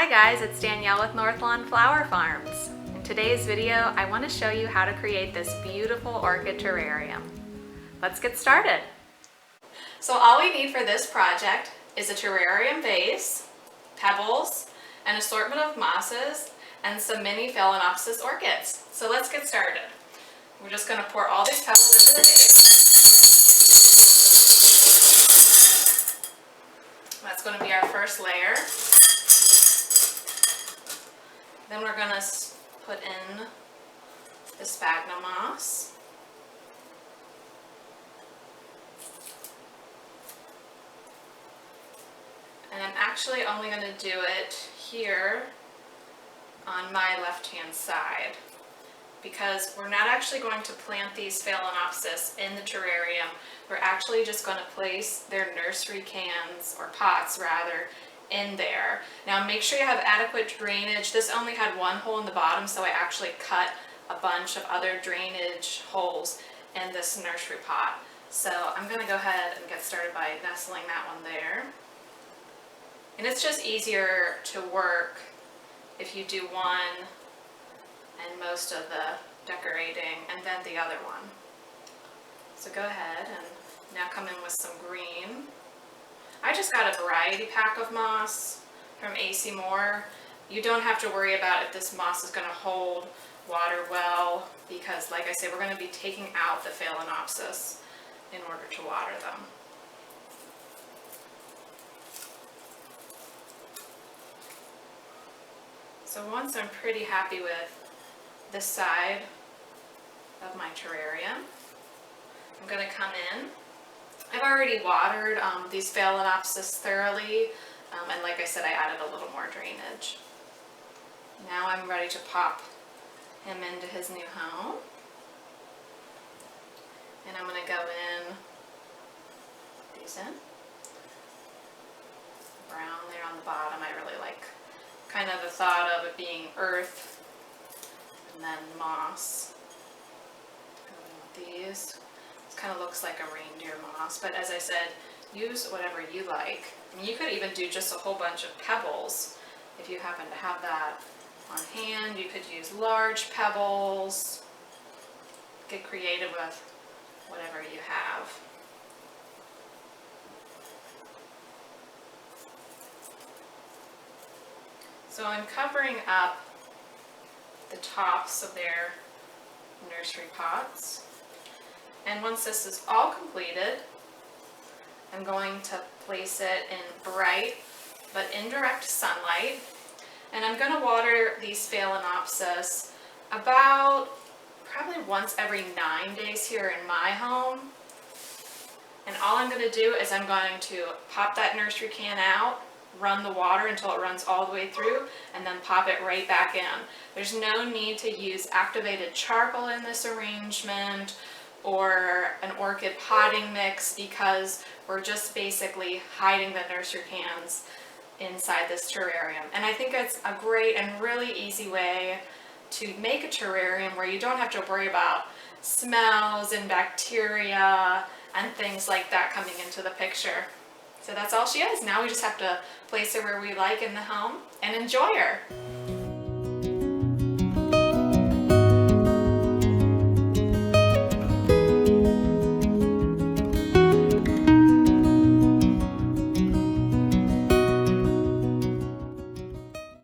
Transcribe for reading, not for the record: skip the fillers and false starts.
Hi guys, it's Danielle with Northlawn Flower Farms. In today's video, I want to show you how to create this beautiful orchid terrarium. Let's get started. So all we need for this project is a terrarium vase, pebbles, an assortment of mosses, and some mini Phalaenopsis orchids. So let's get started. We're just going to pour all these pebbles into the vase. That's going to be our first layer. Then we're going to put in the sphagnum moss. And I'm actually only going to do it here on my left-hand side because we're not actually going to plant these Phalaenopsis in the terrarium. We're actually just going to place their nursery cans, or pots rather, in there. Now make sure you have adequate drainage. This only had one hole in the bottom, so I actually cut a bunch of other drainage holes in this nursery pot. So I'm going to go ahead and get started by nestling that one there. And it's just easier to work if you do one and most of the decorating and then the other one. So go ahead and now come in with some green. I just got a variety pack of moss from AC Moore. You don't have to worry about if this moss is going to hold water well because, like I said, we're going to be taking out the Phalaenopsis in order to water them. So once I'm pretty happy with this side of my terrarium, I'm going to come in. I've already watered these Phalaenopsis thoroughly, and like I said, I added a little more drainage. Now I'm ready to pop him into his new home. And I'm going to go in, these in. Brown there on the bottom. I really like kind of the thought of it being earth and then moss. These. Kind of looks like a reindeer moss, but as I said, use whatever you like. I mean, you could even do just a whole bunch of pebbles if you happen to have that on hand. You could use large pebbles. Get creative with whatever you have. So I'm covering up the tops of their nursery pots. And once this is all completed, I'm going to place it in bright but indirect sunlight. And I'm going to water these Phalaenopsis about probably once every 9 days here in my home. And all I'm going to do is I'm going to pop that nursery can out, run the water until it runs all the way through, and then pop it right back in. There's no need to use activated charcoal in this arrangement or an orchid potting mix because we're just basically hiding the nursery cans inside this terrarium. And I think it's a great and really easy way to make a terrarium where you don't have to worry about smells and bacteria and things like that coming into the picture. So that's all she is. Now we just have to place her where we like in the home and enjoy her.